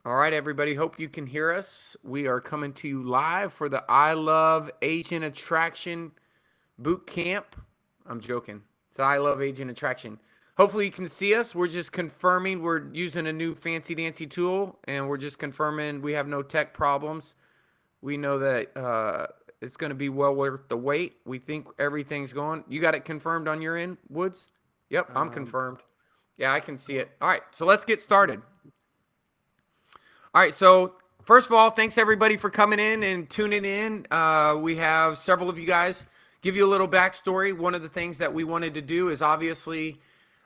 All right, everybody. Hope you can hear us. We are coming to you live for the I Love Agent Attraction Boot Camp. I'm joking. It's I Love Agent Attraction. Hopefully, you can see us. We're just confirming we're using a new fancy dancy tool, and we're just confirming we have no tech problems. We know that it's going to be well worth the wait. We think everything's going. You got it confirmed on your end, Woods? Yep, I'm Um, confirmed. Yeah, I can see it. All right, so let's get started. All right, so first of all, thanks everybody for coming in and tuning in. We have several of you guys. Give you a little backstory. One of the things that we wanted to do is obviously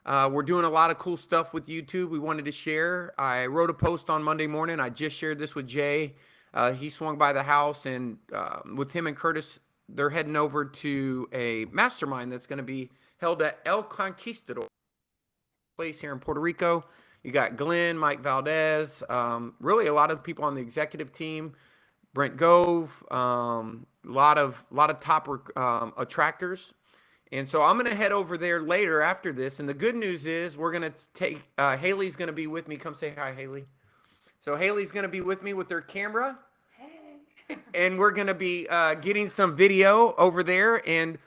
we're doing a lot of cool stuff with YouTube. We wanted to share. I wrote a post on Monday morning. I just shared this with Jay. He swung by the house, and with him and Curtis, they're heading over to a mastermind that's going to be held at El Conquistador place here in Puerto Rico. You got Glenn, Mike Valdez, really a lot of people on the executive team, Brent Gove, a lot of top attractors. And so I'm going to head over there later after this. And the good news is we're going to take Haley's going to be with me. Come say hi, Haley. So Haley's going to be with me with their camera, and we're going to be getting some video over there. And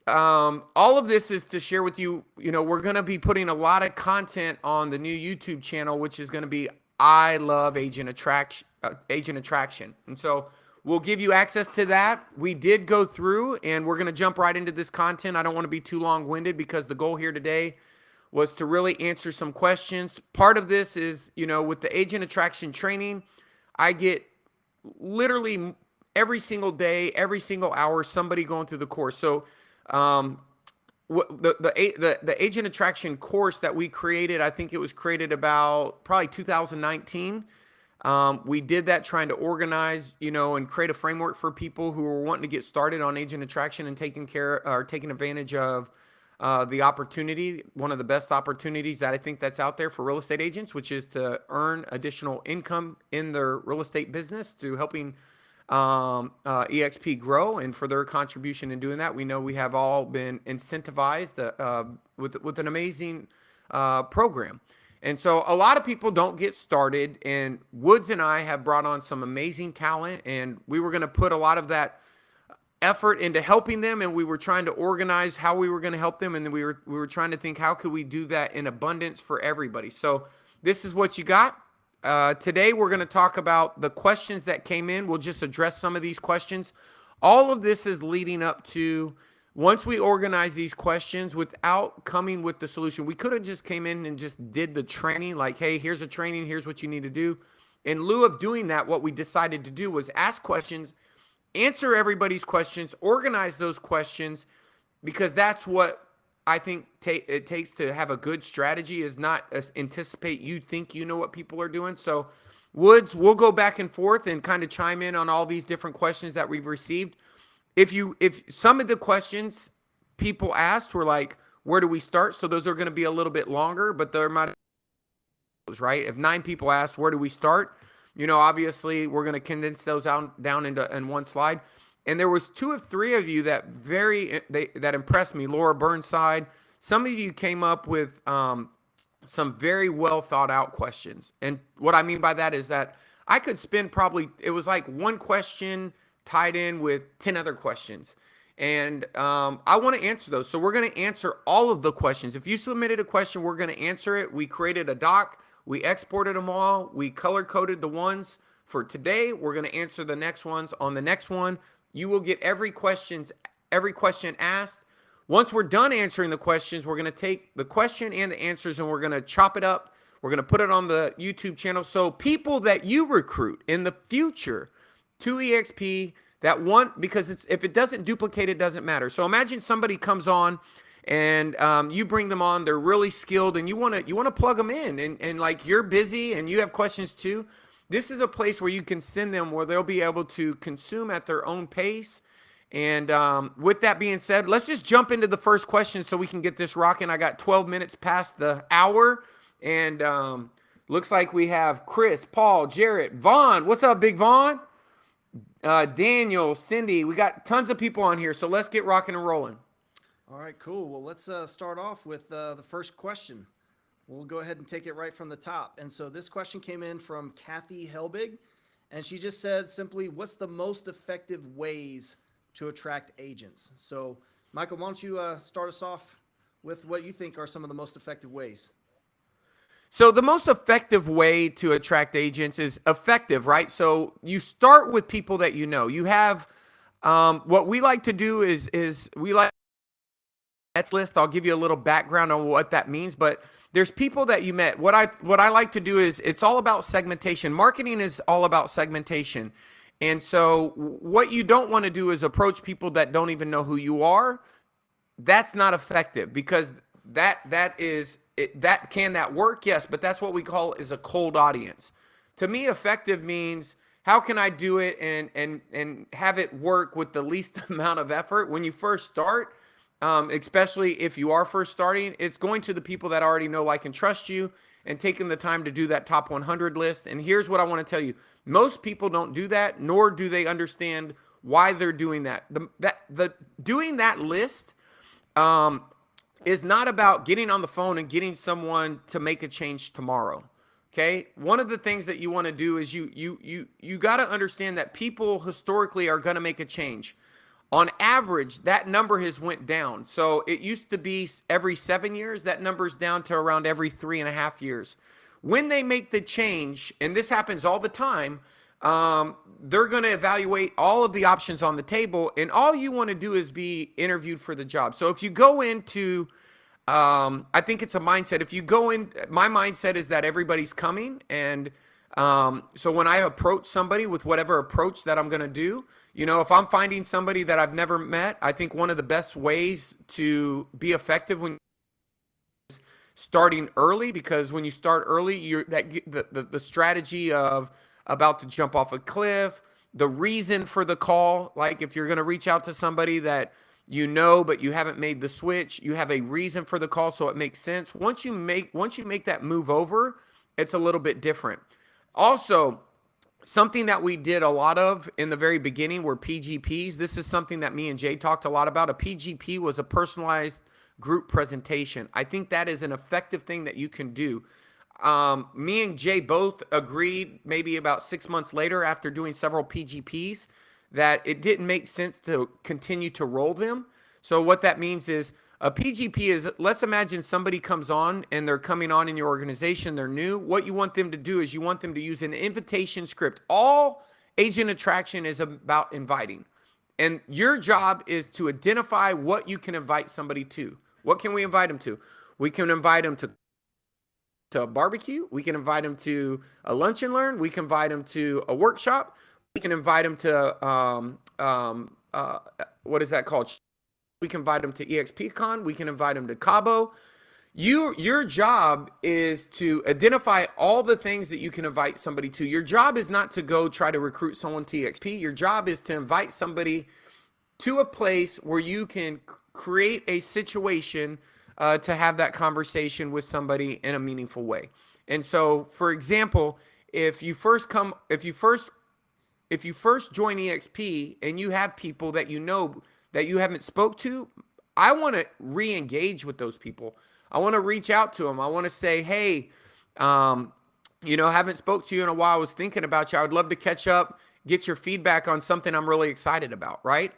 all of this is to share with you. You know, we're going to be putting a lot of content on the new YouTube channel, which is going to be I Love Agent Attraction. Agent Attraction, and so we'll give you access to that. We did go through, and we're going to jump right into this content. I don't want to be too long-winded because the goal here today was to really answer some questions. Part of this is, you know, with the Agent Attraction training, I get literally every single day, every single hour, somebody going through the course. So um, the agent attraction course that we created, I think it was created about probably 2019. We did that trying to organize, you know, and create a framework for people who were wanting to get started on agent attraction and taking advantage of the opportunity, one of the best opportunities that I think that's out there for real estate agents, which is to earn additional income in their real estate business through helping EXP grow, and for their contribution in doing that. We know we have all been incentivized with an amazing program. And so a lot of people don't get started, and Woods and I have brought on some amazing talent, and we were going to put a lot of that effort into helping them, and we were trying to organize how we were going to help them, and then we were trying to think how could we do that in abundance for everybody. So this is what you got. Today we're going to talk about the questions that came in. We'll just address some of these questions. All of this is leading up to once we organize these questions without coming with the solution. We could have just came in and just did the training, like, hey, here's a training, here's what you need to do. In lieu of doing that, what we decided to do was ask questions, answer everybody's questions, organize those questions, because that's what I think it takes to have a good strategy is not anticipate you think you know what people are doing. So, Woods, we'll go back and forth and kind of chime in on all these different questions that we've received. If some of the questions people asked were like, where do we start? So those are going to be a little bit longer, but there might right? If 9 people asked, where do we start? You know, obviously we're going to condense those out down into in one slide. And there was 2 of 3 of you that that impressed me. Laura Burnside. Some of you came up with some very well thought out questions. And what I mean by that is that I could spend probably, it was like one question tied in with 10 other questions. And I want to answer those. So we're going to answer all of the questions. If you submitted a question, we're going to answer it. We created a doc. We exported them all. We color coded the ones for today. We're going to answer the next ones on the next one. You will get every question asked. Once we're done answering the questions, we're going to take the question and the answers and we're going to chop it up. We're going to put it on the YouTube channel. So people that you recruit in the future to EXP that want, because if it doesn't duplicate, it doesn't matter. So imagine somebody comes on and you bring them on, they're really skilled, and you want to plug them in, and like you're busy and you have questions too. This is a place where you can send them where they'll be able to consume at their own pace. And with that being said, let's just jump into the first question so we can get this rocking. I got 12 minutes past the hour, and looks like we have Chris, Paul, Jarrett, Vaughn. What's up, Big Vaughn? Daniel, Cindy. We got tons of people on here, so let's get rocking and rolling. all right, cool. Well, let's start off with the first question. We'll go ahead and take it right from the top. And so this question came in from Kathy Helbig, and she just said simply, what's the most effective ways to attract agents? So, Michael, why don't you start us off with what you think are some of the most effective ways? So the most effective way to attract agents is effective, right? So you start with people that you know. You have what we like to do is we like Nets list. I'll give you a little background on what that means, but there's people that you met. What I like to do is it's all about segmentation. Marketing is all about segmentation. And so what you don't want to do is approach people that don't even know who you are. That's not effective because that work? Yes, but that's what we call is a cold audience. To me, effective means how can I do it and have it work with the least amount of effort when you first start. Especially if you are first starting, it's going to the people that already know, like, and trust you, and taking the time to do that top 100 list. And here's what I want to tell you: most people don't do that, nor do they understand why they're doing that. The doing that list um, is not about getting on the phone and getting someone to make a change tomorrow. Okay, one of the things that you want to do is you got to understand that people historically are going to make a change. On average, that number has went down. So it used to be every 7 years. That number's down to around every 3.5 years. When they make the change, and this happens all the time, they're going to evaluate all of the options on the table, and all you want to do is be interviewed for the job. So if you go into I think it's a mindset. If you go in, my mindset is that everybody's coming. And so when I approach somebody with whatever approach that I'm going to do, if I'm finding somebody that I've never met, I think one of the best ways to be effective when starting early, because when you start early, the strategy of about to jump off a cliff, the reason for the call, like if you're going to reach out to somebody that but you haven't made the switch, you have a reason for the call, so it makes sense. Once you make that move over, it's a little bit different. Also, something that we did a lot of in the very beginning were PGPs. This is something that me and Jay talked a lot about. A PGP was a personalized group presentation. I think that is an effective thing that you can do. Me and Jay both agreed maybe about 6 months later, after doing several PGPs, that it didn't make sense to continue to roll them. So what that means is a PGP is, let's imagine somebody comes on and they're coming on in your organization, they're new. What you want them to do is you want them to use an invitation script. All agent attraction is about inviting. And your job is to identify what you can invite somebody to. What can we invite them to? We can invite them to a barbecue. We can invite them to a lunch and learn. We can invite them to a workshop. We can invite them to what is that called? We can invite them to EXPCon. We can invite them to Cabo. Your job is to identify all the things that you can invite somebody to. Your job is not to go try to recruit someone to EXP. Your job is to invite somebody to a place where you can create a situation to have that conversation with somebody in a meaningful way. And so, for example, if you first join EXP and you have people that that you haven't spoke to, I want to re-engage with those people. I want to reach out to them. I want to say, hey, haven't spoke to you in a while. I was thinking about you. I would love to catch up, get your feedback on something I'm really excited about, right?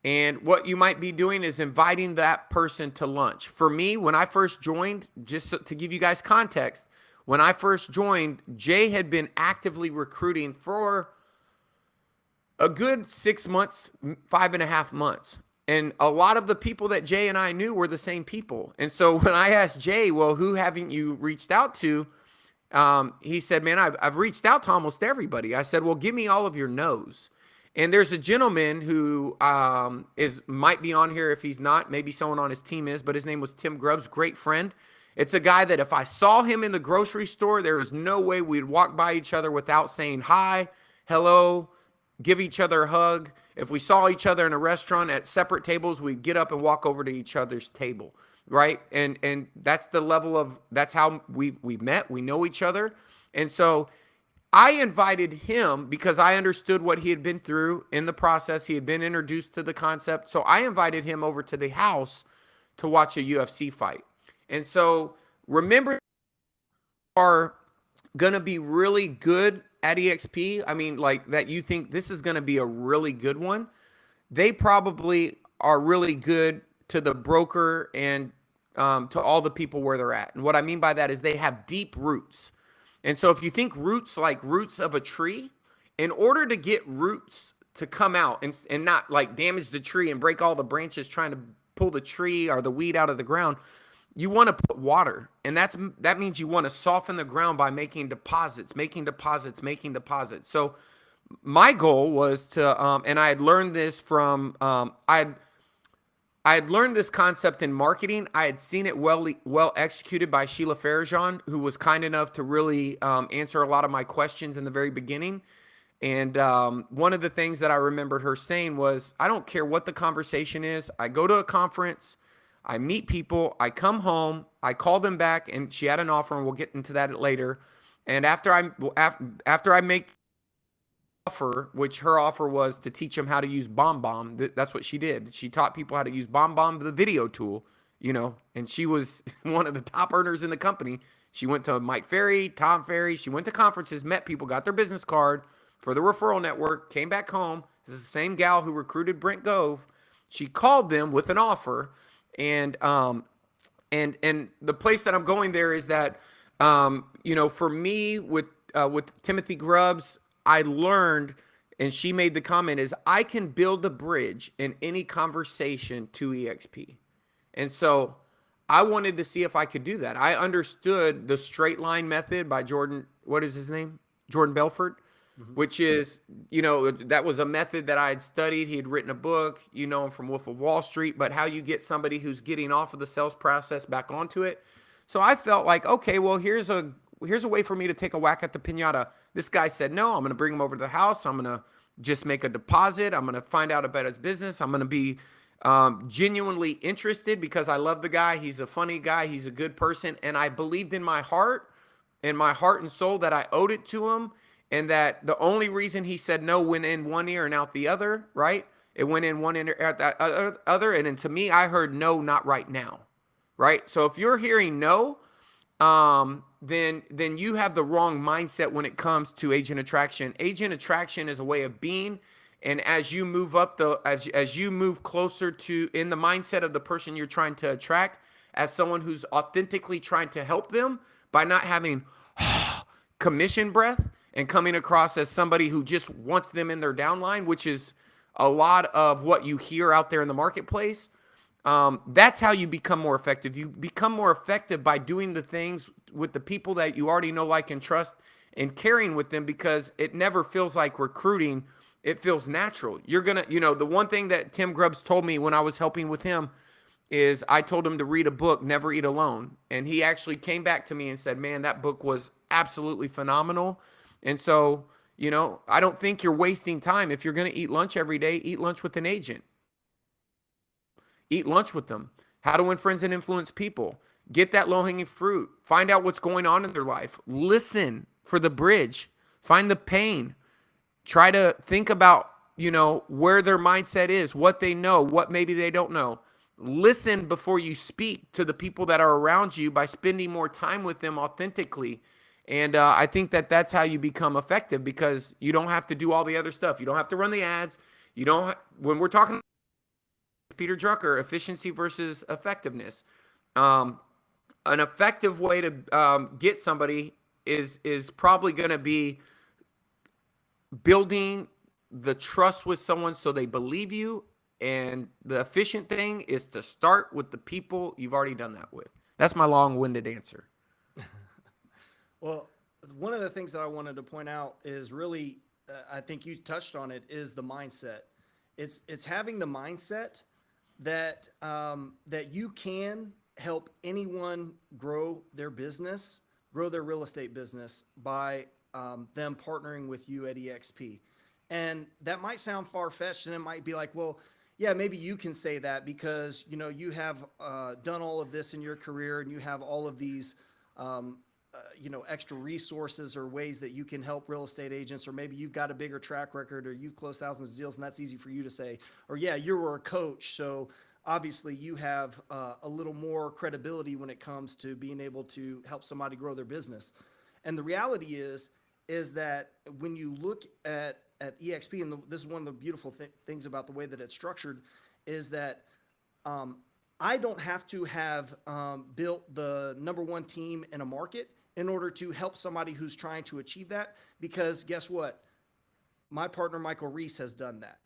And what you might be doing is inviting that person to lunch. For me, when I first joined, just to give you guys context, when I first joined, Jay had been actively recruiting for a good 6 months, 5.5 months. And a lot of the people that Jay and I knew were the same people. And so when I asked Jay, well, who haven't you reached out to? He said, man, I've reached out to almost everybody. I said, well, give me all of your no's. And there's a gentleman who might be on here. If he's not, maybe someone on his team is, but his name was Tim Grubbs, great friend. It's a guy that if I saw him in the grocery store, there is no way we'd walk by each other without saying hi, hello, give each other a hug. If we saw each other in a restaurant at separate tables, we'd get up and walk over to each other's table, right? And that's the level of, that's how we've met. We know each other. And so I invited him because I understood what he had been through in the process. He had been introduced to the concept. So I invited him over to the house to watch a UFC fight. And so remember are going to be really good at EXP, I mean, like that you think this is going to be a really good one, they probably are really good to the broker and to all the people where they're at. And what I mean by that is they have deep roots. And so if you think roots like roots of a tree, in order to get roots to come out and not like damage the tree and break all the branches trying to pull the tree or the weed out of the ground, you want to put water. And that means you want to soften the ground by making deposits, making deposits, making deposits. So my goal was to, and I had learned this from, I had learned this concept in marketing. I had seen it well executed by Sheila Farajan, who was kind enough to really answer a lot of my questions in the very beginning. And one of the things that I remembered her saying was, I don't care what the conversation is. I go to a conference, I meet people, I come home, I call them back, and she had an offer, and we'll get into that later. And after I make offer, which her offer was to teach them how to use BombBomb. That's what she did. She taught people how to use BombBomb, the video tool, and she was one of the top earners in the company. She went to Mike Ferry, Tom Ferry. She went to conferences, met people, got their business card for the referral network, came back home. This is the same gal who recruited Brent Gove. She called them with an offer, and the place that I'm going there is that, for me with Timothy Grubbs, I learned, and she made the comment, is I can build a bridge in any conversation to EXP. And so I wanted to see if I could do that. I understood the straight line method by Jordan, what is his name? Jordan Belfort, which is, that was a method that I had studied. He had written a book, him from Wolf of Wall Street, but how you get somebody who's getting off of the sales process back onto it. So I felt like, okay, well, here's a way for me to take a whack at the piñata. This guy said, no, I'm going to bring him over to the house. I'm going to just make a deposit. I'm going to find out about his business. I'm going to be genuinely interested because I love the guy. He's a funny guy. He's a good person. And I believed in my heart and soul that I owed it to him. And that the only reason he said no went in one ear and out the other, right? It went in one ear out the other. And then to me, I heard no, not right now, right? So if you're hearing no, then you have the wrong mindset when it comes to agent attraction. Agent attraction is a way of being, and as you move up as you move closer to in the mindset of the person you're trying to attract, as someone who's authentically trying to help them by not having commission breath and coming across as somebody who just wants them in their downline, which is a lot of what you hear out there in the marketplace. That's how you become more effective. You become more effective by doing the things with the people that you already know, like, and trust, and caring with them, because it never feels like recruiting. It feels natural. You're going to, the one thing that Tim Grubbs told me when I was helping with him is I told him to read a book, Never Eat Alone. And he actually came back to me and said, man, that book was absolutely phenomenal. And so, I don't think you're wasting time. If you're going to eat lunch every day, eat lunch with an agent. Eat lunch with them. How to win friends and influence people. Get that low-hanging fruit. Find out what's going on in their life. Listen for the bridge. Find the pain. Try to think about, where their mindset is, what they know, what maybe they don't know. Listen before you speak to the people that are around you by spending more time with them authentically. And I think that that's how you become effective, because you don't have to do all the other stuff. You don't have to run the ads. When we're talking Peter Drucker, efficiency versus effectiveness. An effective way to get somebody is probably going to be building the trust with someone so they believe you. And the efficient thing is to start with the people you've already done that with. That's my long-winded answer. Well, one of the things that I wanted to point out is really, I think you touched on it, is the mindset. It's having the mindset that you can help anyone grow their business, grow their real estate business by them partnering with you at EXP. And that might sound far-fetched, and it might be like, well, yeah, maybe you can say that because, you have done all of this in your career and you have all of these, extra resources or ways that you can help real estate agents, or maybe you've got a bigger track record, or you've closed thousands of deals, and that's easy for you to say. Or, yeah, you were a coach, so obviously you have a little more credibility when it comes to being able to help somebody grow their business. And the reality is that when you look at EXP, and this is one of the beautiful things about the way that it's structured, is that I don't have to have built the number one team in a market in order to help somebody who's trying to achieve that, because guess what? My partner, Michael Reese, has done that.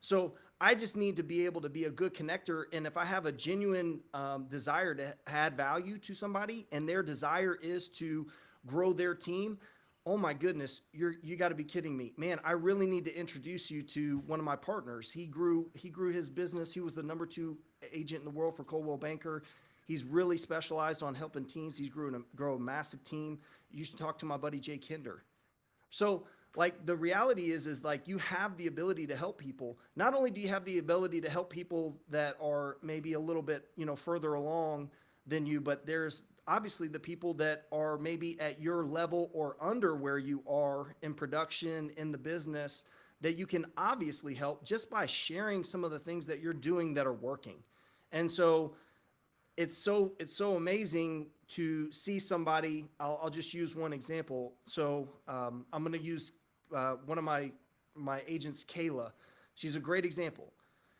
So I just need to be able to be a good connector. And if I have a genuine desire to add value to somebody and their desire is to grow their team, oh my goodness, you got to be kidding me, man. I really need to introduce you to one of my partners. He grew his business. He was the number 2 agent in the world for Coldwell Banker. He's really specialized on helping teams. He's grow a massive team. You should talk to my buddy Jake Hinder. So like the reality is like you have the ability to help people. Not only do you have the ability to help people that are maybe a little bit, further along than you, but there's obviously the people that are maybe at your level or under where you are in production, in the business, that you can obviously help just by sharing some of the things that you're doing that are working. And so it's so amazing to see somebody. I'll just use one example. So I'm going to use one of my agents, Kayla. She's a great example.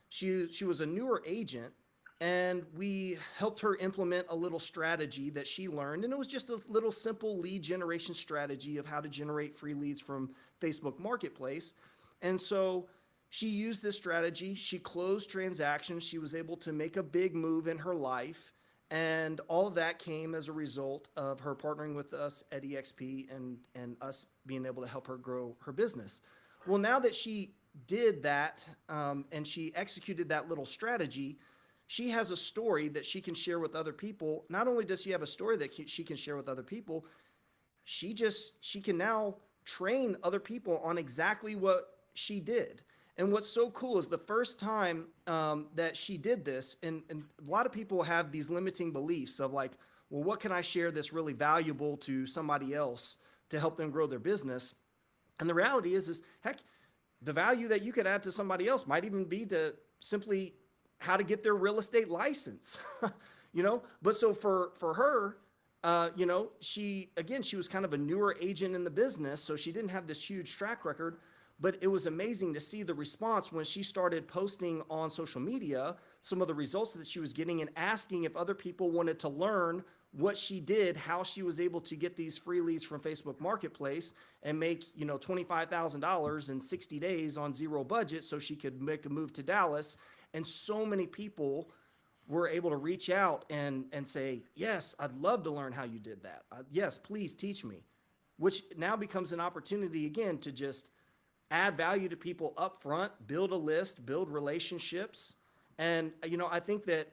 She was a newer agent, and we helped her implement a little strategy that she learned. And it was just a little simple lead generation strategy of how to generate free leads from Facebook Marketplace. And so she used this strategy. She closed transactions. She was able to make a big move in her life. And all of that came as a result of her partnering with us at EXP and us being able to help her grow her business. Well, now that she did that and she executed that little strategy, she has a story that she can share with other people. Not only does she have a story that she can share with other people, she can now train other people on exactly what she did. And what's so cool is the first time that she did this, and a lot of people have these limiting beliefs of like, well, what can I share that's really valuable to somebody else to help them grow their business? And the reality is heck, the value that you could add to somebody else might even be to simply how to get their real estate license, But so for her, she was kind of a newer agent in the business, so she didn't have this huge track record. But it was amazing to see the response when she started posting on social media some of the results that she was getting and asking if other people wanted to learn what she did, how she was able to get these free leads from Facebook Marketplace and make, $25,000 in 60 days on zero budget so she could make a move to Dallas. And so many people were able to reach out and say, yes, I'd love to learn how you did that. Yes, please teach me, which now becomes an opportunity again to just add value to people up front, build a list, build relationships. And, I think that,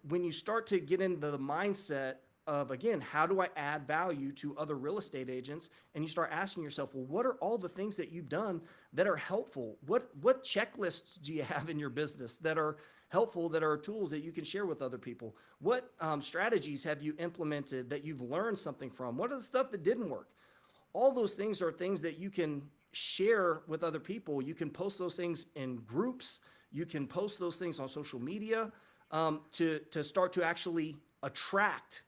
when you start to get into the mindset of, again, how do I add value to other real estate agents? And you start asking yourself, well, what are all the things that you've done that are helpful? What checklists do you have in your business that are helpful, that are tools that you can share with other people? What strategies have you implemented that you've learned something from? What are the stuff that didn't work? All those things are things that you can share with other people. You can post those things in groups. You can post those things on social media to start to actually attract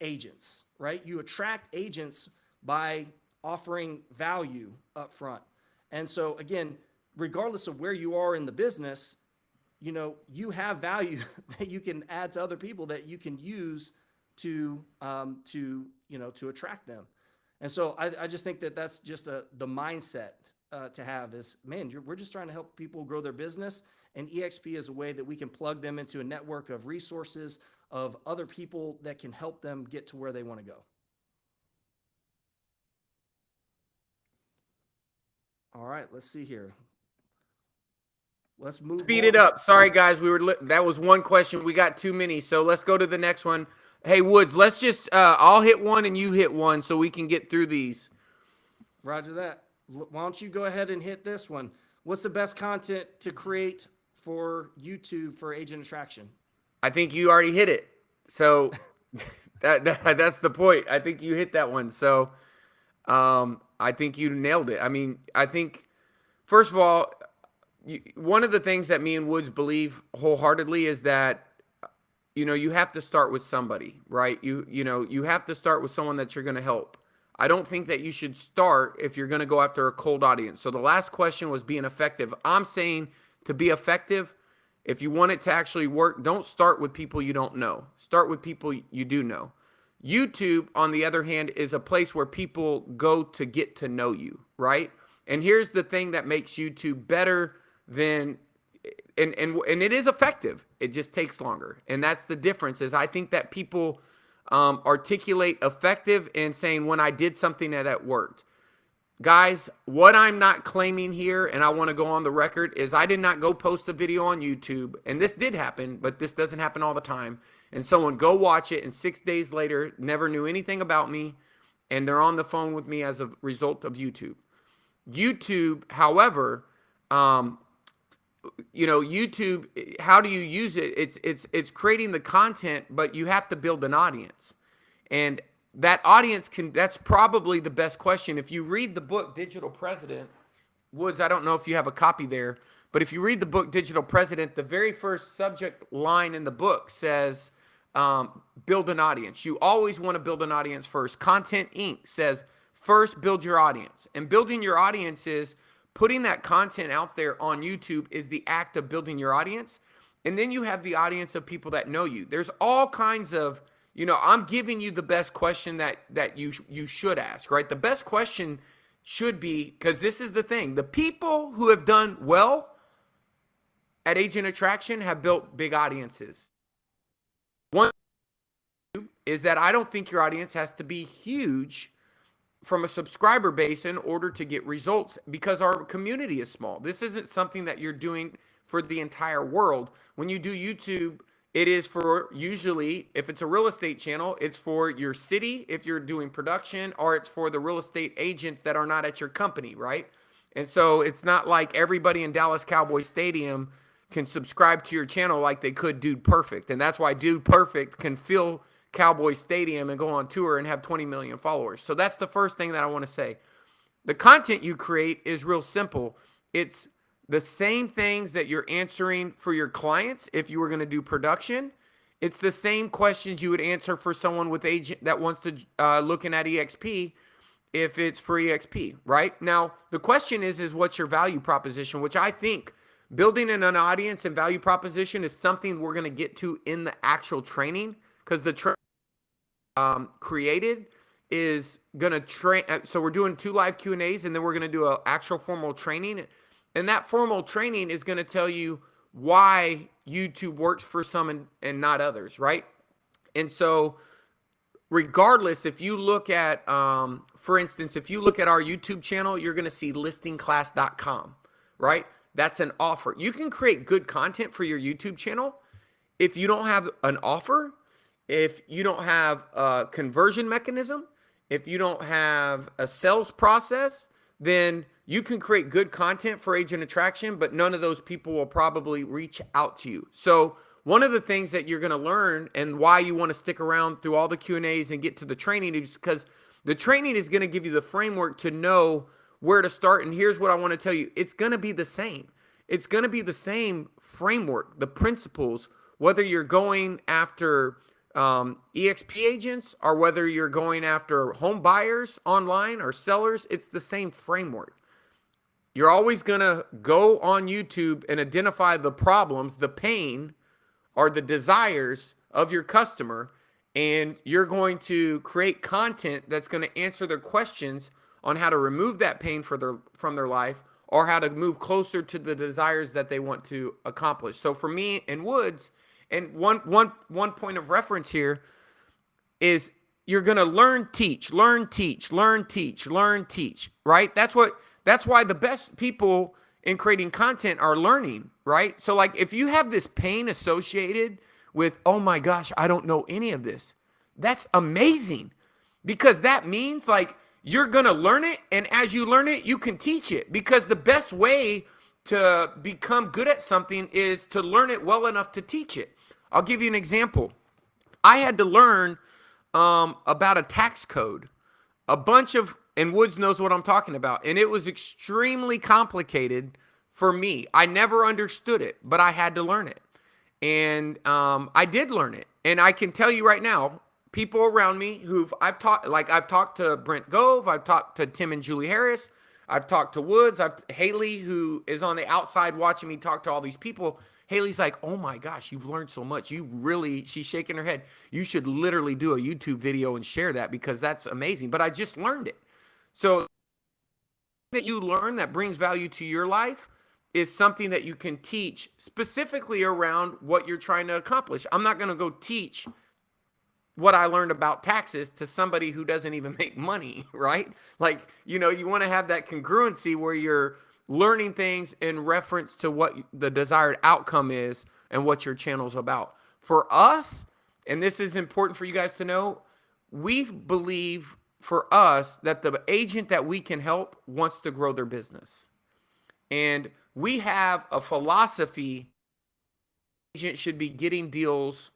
agents, right? You attract agents by offering value up front. And so again, regardless of where you are in the business, you have value that you can add to other people that you can use to attract them. And so I just think that that's just the mindset to have is, man, we're just trying to help people grow their business. And EXP is a way that we can plug them into a network of resources of other people that can help them get to where they want to go. All right, let's see here. Let's move Speed on. it up. Sorry, guys. That was one question. We got too many. So let's go to the next one. Hey, Woods, let's just, I'll hit one and you hit one so we can get through these. Roger that. Why don't you go ahead and hit this one? What's the best content to create for YouTube for agent attraction? I think you already hit it. So that's the point. I think you hit that one. So I think you nailed it. I mean, I think, first of all, one of the things that me and Woods believe wholeheartedly is that you have to start with somebody, right? You have to start with someone that you're going to help. I don't think that you should start if you're going to go after a cold audience. So the last question was being effective. I'm saying to be effective, if you want it to actually work, don't start with people you don't know. Start with people you do know. YouTube, on the other hand, is a place where people go to get to know you, right? And here's the thing that makes YouTube better than and it is effective. It just takes longer. And that's the difference is I think that people articulate effective and saying when I did something that worked. Guys, what I'm not claiming here, and I want to go on the record, is I did not go post a video on YouTube, and this did happen, but this doesn't happen all the time, and someone go watch it, and 6 days later, never knew anything about me, and they're on the phone with me as a result of YouTube. YouTube, however, YouTube, how do you use it? It's creating the content, but you have to build an audience. And that audience that's probably the best question. If you read the book Digital President, Woods, I don't know if you have a copy there, but if you read the book Digital President, the very first subject line in the book says, build an audience. You always want to build an audience first. Content Inc. says, first build your audience. And building your audience is putting that content out there on YouTube is the act of building your audience. And then you have the audience of people that know you. There's all kinds of, I'm giving you the best question that you should ask, right? The best question should be, because this is the thing, the people who have done well at Agent Attraction have built big audiences. One is that I don't think your audience has to be huge from a subscriber base in order to get results because our community is small. This isn't something that you're doing for the entire world. When you do YouTube, it is for usually, if it's a real estate channel, it's for your city if you're doing production, or it's for the real estate agents that are not at your company, right? And so it's not like everybody in Dallas Cowboy Stadium can subscribe to your channel like they could Dude Perfect. And that's why Dude Perfect can fill Cowboy Stadium and go on tour and have 20 million followers. So that's the first thing that I want to say. The content you create is real simple. It's the same things that you're answering for your clients if you were going to do production. It's the same questions you would answer for someone with agent that wants to looking at EXP if it's for EXP, right? Now, the question is what's your value proposition, which I think building an audience and value proposition is something we're going to get to in the actual training, because the created is going to train. So we're doing 2 live Q&As, and then we're going to do an actual formal training. And that formal training is going to tell you why YouTube works for some and not others, right? And so regardless, if you look at, for instance, if you look at our YouTube channel, you're going to see listingclass.com, right? That's an offer. You can create good content for your YouTube channel. If you don't have an offer, if you don't have a conversion mechanism, if you don't have a sales process, then you can create good content for Agent Attraction, but none of those people will probably reach out to you. So one of the things that you're going to learn, and why you want to stick around through all the Q&As and get to the training, is because the training is going to give you the framework to know where to start. And here's what I want to tell you. It's going to be the same. It's going to be the same framework, the principles, whether you're going after EXP agents or whether you're going after home buyers online or sellers. It's the same framework. You're always going to go on YouTube and identify the problems, the pain, or the desires of your customer, and you're going to create content that's going to answer their questions on how to remove that pain from their life, or how to move closer to the desires that they want to accomplish. So for me and Woods, and one point of reference here is you're going to learn, teach, learn, teach, learn, teach, learn, teach, right? That's why the best people in creating content are learning, right? So like if you have this pain associated with, oh my gosh, I don't know any of this, that's amazing, because that means like you're going to learn it. And as you learn it, you can teach it, because the best way to become good at something is to learn it well enough to teach it. I'll give you an example. I had to learn about a tax code, and Woods knows what I'm talking about. And it was extremely complicated for me. I never understood it, but I had to learn it. And I did learn it. And I can tell you right now, people around me I've talked to Brent Gove, I've talked to Tim and Julie Harris, I've talked to Woods, Haley, who is on the outside watching me talk to all these people. Haley's like, oh my gosh, you've learned so much. She's shaking her head. You should literally do a YouTube video and share that because that's amazing. But I just learned it. So that you learn that brings value to your life is something that you can teach specifically around what you're trying to accomplish. I'm not going to go teach what I learned about taxes to somebody who doesn't even make money, right? Like, you want to have that congruency where you're learning things in reference to what the desired outcome is and what your channel's about. For us, and this is important for you guys to know, we believe for us that the agent that we can help wants to grow their business. And we have a philosophy: agent should be getting deals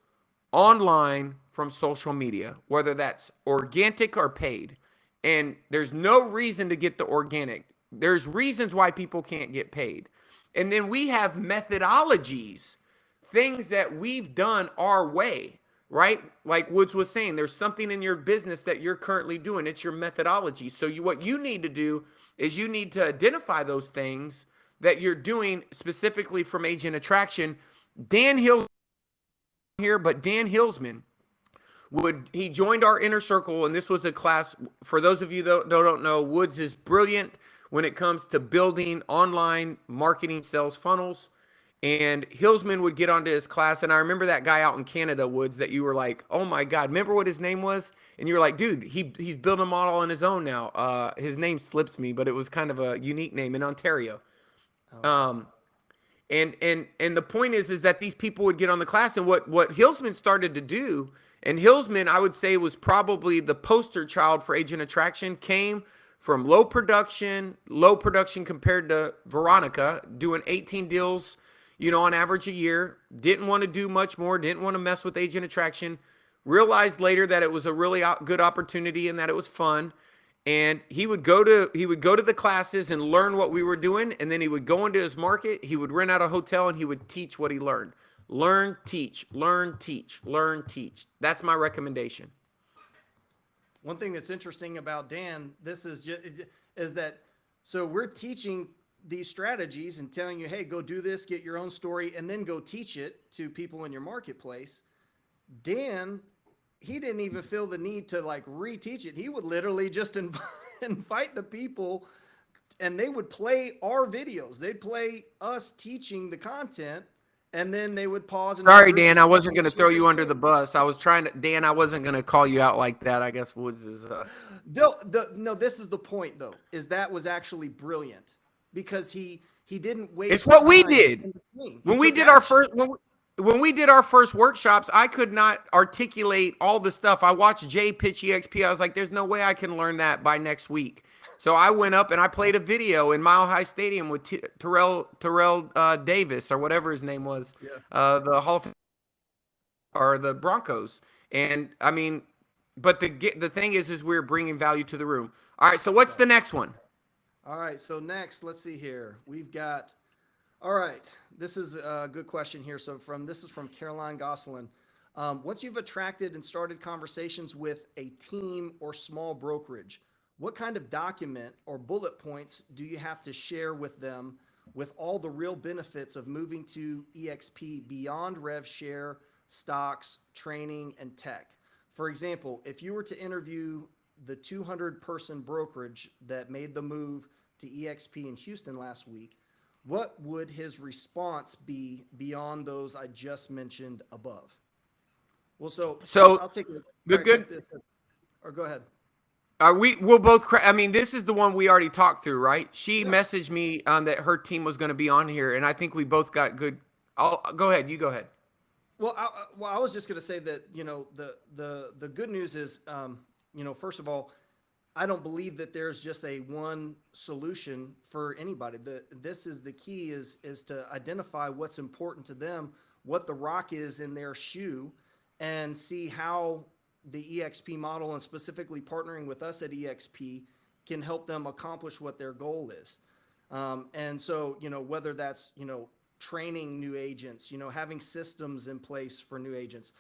online from social media, whether that's organic or paid. And there's no reason to get the organic. There's reasons why people can't get paid. And then we have methodologies, things that we've done our way, right? Like Woods was saying, there's something in your business that you're currently doing. It's your methodology. So what you need to do is you need to identify those things that you're doing specifically from agent attraction. Dan Hill here, but Dan Hillsman he joined our inner circle, and this was a class for those of you that don't know. Woods is brilliant when it comes to building online marketing sales funnels, and Hillsman would get onto his class. And I remember that guy out in Canada, Woods, that you were like, oh my God, remember what his name was? And you were like, dude, he's built a model on his own now. His name slips me, but it was kind of a unique name in Ontario. And the point is that these people would get on the class, and what Hillsman started to do, and Hillsman, I would say, was probably the poster child for agent attraction, came from low production compared to Veronica, doing 18 deals, on average a year, didn't want to do much more, didn't want to mess with agent attraction, realized later that it was a really good opportunity and that it was fun. And he would go to the classes and learn what we were doing, and then he would go into his market, he would rent out a hotel, and he would teach what he learned. Learn, teach, learn, teach, learn, teach. That's my recommendation. One thing that's interesting about Dan, is that so we're teaching these strategies and telling you, hey, go do this, get your own story, and then go teach it to people in your marketplace. Dan, he didn't even feel the need to reteach it. He would literally just invite the people, and they would play our videos. They'd play us teaching the content, and then they would pause. Sorry, Dan, I wasn't going to throw you under the bus. I wasn't going to call you out like that. I guess Woods is. No, this is the point, though, is that was actually brilliant because he didn't waste. It's what we did when we did our first. When we did our first workshops, I could not articulate all the stuff. I watched Jay pitch EXP. I was like, there's no way I can learn that by next week. So I went up and I played a video in Mile High Stadium with Terrell Davis, or whatever his name was, the Hall of Fame, or the Broncos. And I mean, but the thing is we're bringing value to the room. All right, so what's the next one? All right, so next, let's see here. We've got. All right, this is a good question here. So this is from Caroline Gosselin. Once you've attracted and started conversations with a team or small brokerage, what kind of document or bullet points do you have to share with them with all the real benefits of moving to EXP beyond rev share, stocks, training, and tech? For example, if you were to interview the 200-person brokerage that made the move to EXP in Houston last week, what would his response be beyond those I just mentioned above? Well, so I'll take it. Or go ahead. We'll both. I mean, this is the one we already talked through, right? She messaged me that her team was going to be on here, and I think we both got good. Go ahead. You go ahead. Well, I was just going to say that the good news is first of all, I don't believe that there's just a one solution for anybody. This is the key is to identify what's important to them, what the rock is in their shoe, and see how the EXP model, and specifically partnering with us at EXP, can help them accomplish what their goal is. And so, whether that's, training new agents, having systems in place for new agents.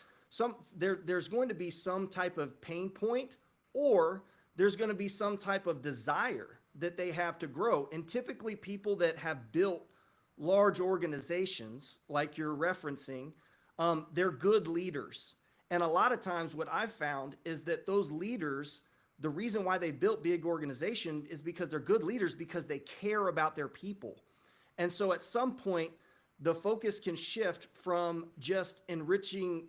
There's going to be some type of pain point, or there's going to be some type of desire that they have to grow. And typically people that have built large organizations like you're referencing, they're good leaders. And a lot of times what I've found is that those leaders, the reason why they built big organization is because they're good leaders, because they care about their people. And so at some point, the focus can shift from just enriching,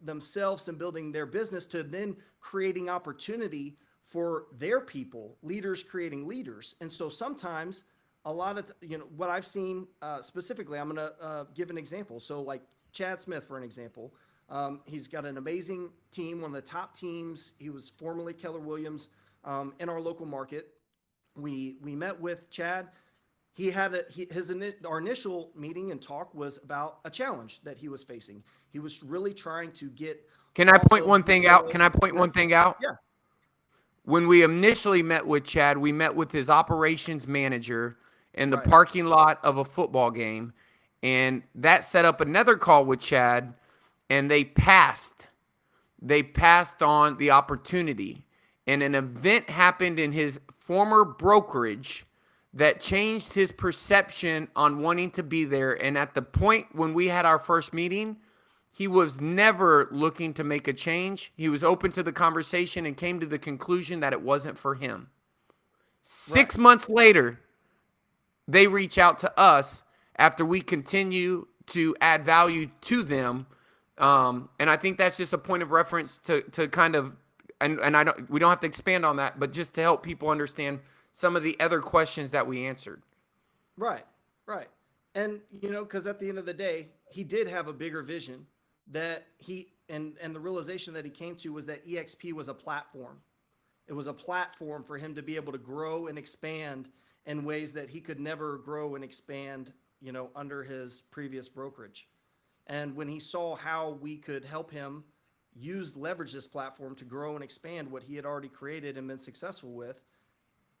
themselves and building their business to then creating opportunity for their people, leaders creating leaders. And so sometimes a lot of, what I've seen specifically, I'm going to give an example. So like Chad Smith, for an example, he's got an amazing team, one of the top teams. He was formerly Keller Williams in our local market. We met with Chad. He had our initial meeting and talk was about a challenge that he was facing. He was really trying to get. Can I point one thing out? Can I point one thing out? Yeah. When we initially met with Chad, we met with his operations manager in the Right. parking lot of a football game, and that set up another call with Chad, and they passed. They passed on the opportunity, and an event happened in his former brokerage that changed his perception on wanting to be there. And at the point when we had our first meeting, he was never looking to make a change. He was open to the conversation and came to the conclusion that it wasn't for him. 6 months later, they reach out to us after we continue to add value to them. And I think that's just a point of reference to kind of, and we don't have to expand on that, but just to help people understand some of the other questions that we answered. Right. And, because at the end of the day, he did have a bigger vision that and the realization that he came to was that EXP was a platform. It was a platform for him to be able to grow and expand in ways that he could never grow and expand, under his previous brokerage. And when he saw how we could help him leverage this platform to grow and expand what he had already created and been successful with,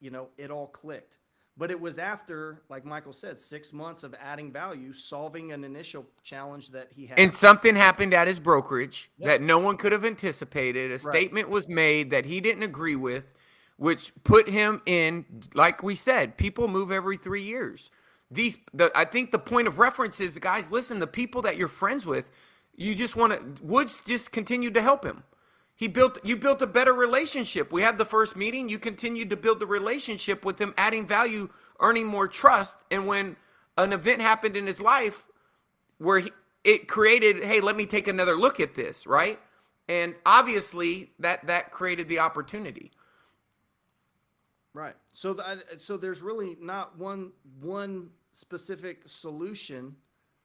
it all clicked. But it was after, like Michael said, 6 months of adding value, solving an initial challenge that he had. And something happened at his brokerage Yep. that no one could have anticipated. A statement was made that he didn't agree with, which put him in, like we said, people move every 3 years. I think the point of reference is, guys, listen, the people that you're friends with, Woods just continued to help him. You built a better relationship. We had the first meeting. You continued to build the relationship with him, adding value, earning more trust. And when an event happened in his life where it created, hey, let me take another look at this, right? And obviously that created the opportunity. Right. So there's really not one specific solution,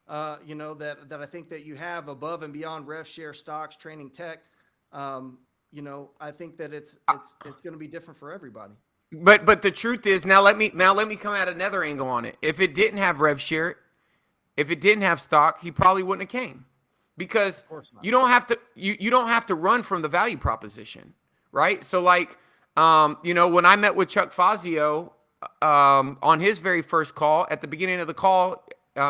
that I think that you have above and beyond rev share, stocks, training, tech. I think that it's going to be different for everybody. But the truth is, now let me come at another angle on it. If it didn't have rev share, if it didn't have stock, he probably wouldn't have came, because you don't have to run from the value proposition, right? So like, when I met with Chuck Fazio on his very first call, at the beginning of the call,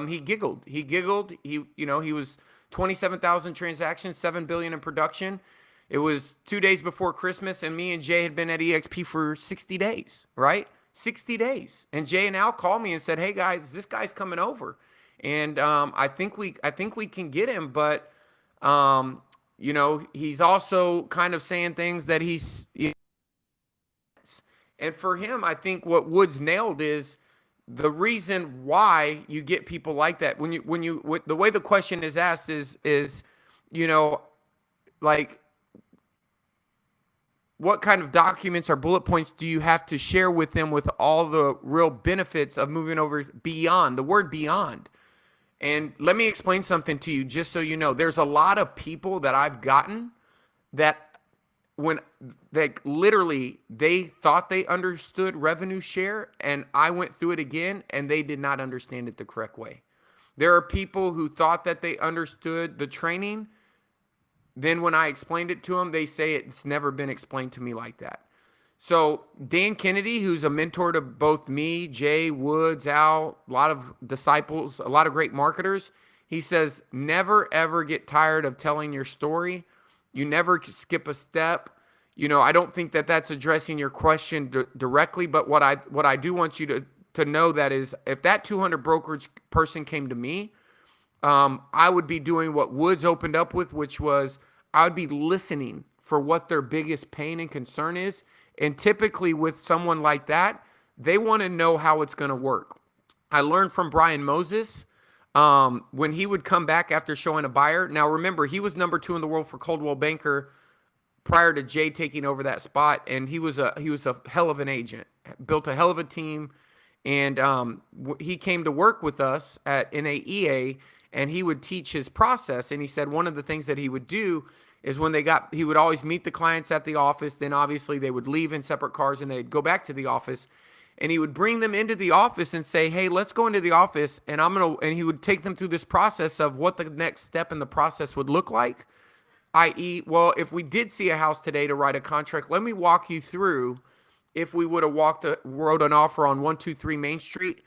he giggled. He was 27,000 transactions, $7 billion in production. It was 2 days before Christmas, and me and Jay had been at EXP for 60 days, right? 60 days. And Jay and Al called me and said, "Hey guys, this guy's coming over, and I think we can get him, but he's also kind of saying things that he's." And for him, I think what Woods nailed is the reason why you get people like that. The way the question is asked is like, what kind of documents or bullet points do you have to share with them with all the real benefits of moving over beyond, the word beyond? And let me explain something to you, just so you know. There's a lot of people that I've gotten that when they thought they understood revenue share, and I went through it again, and they did not understand it the correct way. There are people who thought that they understood the training. Then when I explained it to them, they say it's never been explained to me like that. So Dan Kennedy, who's a mentor to both me, Jay, Woods, Al, a lot of disciples, a lot of great marketers, he says, never ever get tired of telling your story. You never skip a step. I don't think that that's addressing your question directly, but what I do want you to know that is if that 200 brokerage person came to me, I would be doing what Woods opened up with, which was I would be listening for what their biggest pain and concern is. And typically with someone like that, they want to know how it's going to work. I learned from Brian Moses when he would come back after showing a buyer. Now, remember, he was number 2 in the world for Coldwell Banker prior to Jay taking over that spot, and he was a hell of an agent, built a hell of a team, and he came to work with us at NAEA, and he would teach his process. And he said one of the things that he would do is he would always meet the clients at the office. Then obviously they would leave in separate cars and they'd go back to the office. And he would bring them into the office and say, "Hey, let's go into the office." And and he would take them through this process of what the next step in the process would look like. I.e., well, if we did see a house today to write a contract, let me walk you through if we would have wrote an offer on 123 Main Street,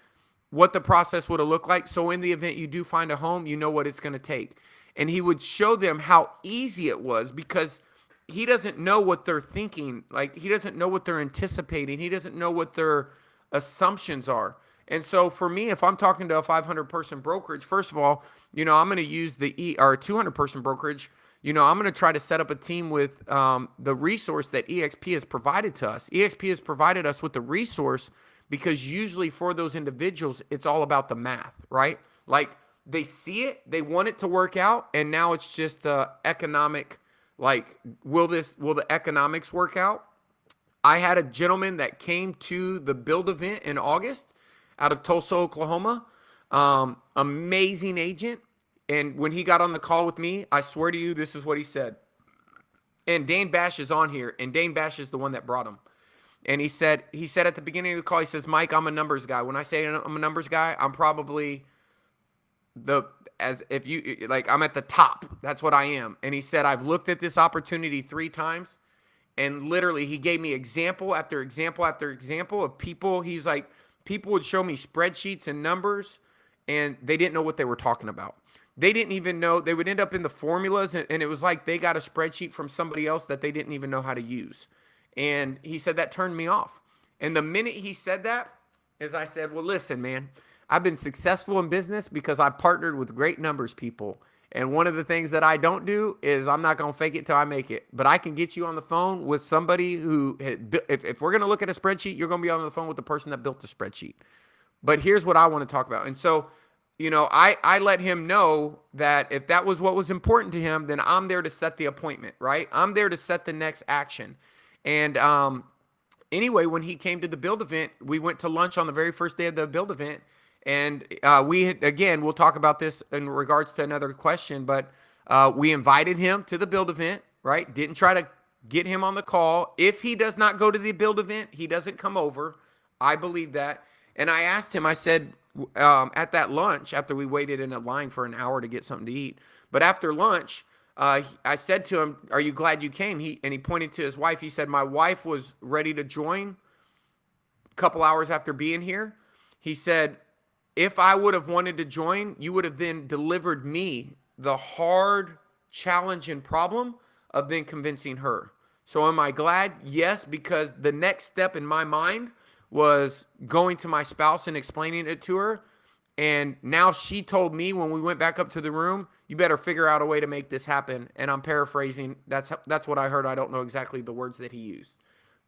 what the process would have looked like. So in the event you do find a home, you know what it's going to take. And he would show them how easy it was because he doesn't know what they're thinking. Like, he doesn't know what they're anticipating. He doesn't know what their assumptions are. And so for me, if I'm talking to a 500-person brokerage, first of all, I'm going to use the 200-person brokerage. I'm going to try to set up a team with the resource that EXP has provided to us. EXP has provided us with the resource because usually for those individuals, it's all about the math, right? Like, they see it, they want it to work out, and now it's just the economic, like, will the economics work out? I had a gentleman that came to the build event in August out of Tulsa, Oklahoma. Amazing agent. And when he got on the call with me, I swear to you, this is what he said. And Dane Bash is on here, and Dane Bash is the one that brought him. And he said at the beginning of the call, he says, "Mike, I'm a numbers guy. When I say I'm a numbers guy, I'm probably I'm at the top. That's what I am." And he said, "I've looked at this opportunity 3 times." And literally, he gave me example after example after example of people. He's like, people would show me spreadsheets and numbers, and they didn't know what they were talking about. They didn't even know. They would end up in the formulas, and it was like they got a spreadsheet from somebody else that they didn't even know how to use. And he said that turned me off. And the minute he said that, is I said, "Well, listen, man, I've been successful in business because I partnered with great numbers people. And one of the things that I don't do is I'm not going to fake it till I make it. But I can get you on the phone with somebody who, if we're going to look at a spreadsheet, you're going to be on the phone with the person that built the spreadsheet. But here's what I want to talk about." And so, I let him know that if that was what was important to him, then I'm there to set the appointment, right? I'm there to set the next action. And anyway, when he came to the build event, we went to lunch on the very first day of the build event. And we'll talk about this in regards to another question, but we invited him to the build event, right? Didn't try to get him on the call. If he does not go to the build event, he doesn't come over. I believe that. And I asked him, I said, at that lunch, after we waited in a line for an hour to get something to eat, but after lunch, I said to him, "Are you glad you came?" He pointed to his wife. He said, "My wife was ready to join a couple hours after being here." He said, "If I would have wanted to join, you would have then delivered me the hard challenge and problem of then convincing her." So am I glad? Yes, because the next step in my mind was going to my spouse and explaining it to her. And now she told me when we went back up to the room, "You better figure out a way to make this happen." And I'm paraphrasing. That's what I heard. I don't know exactly the words that he used.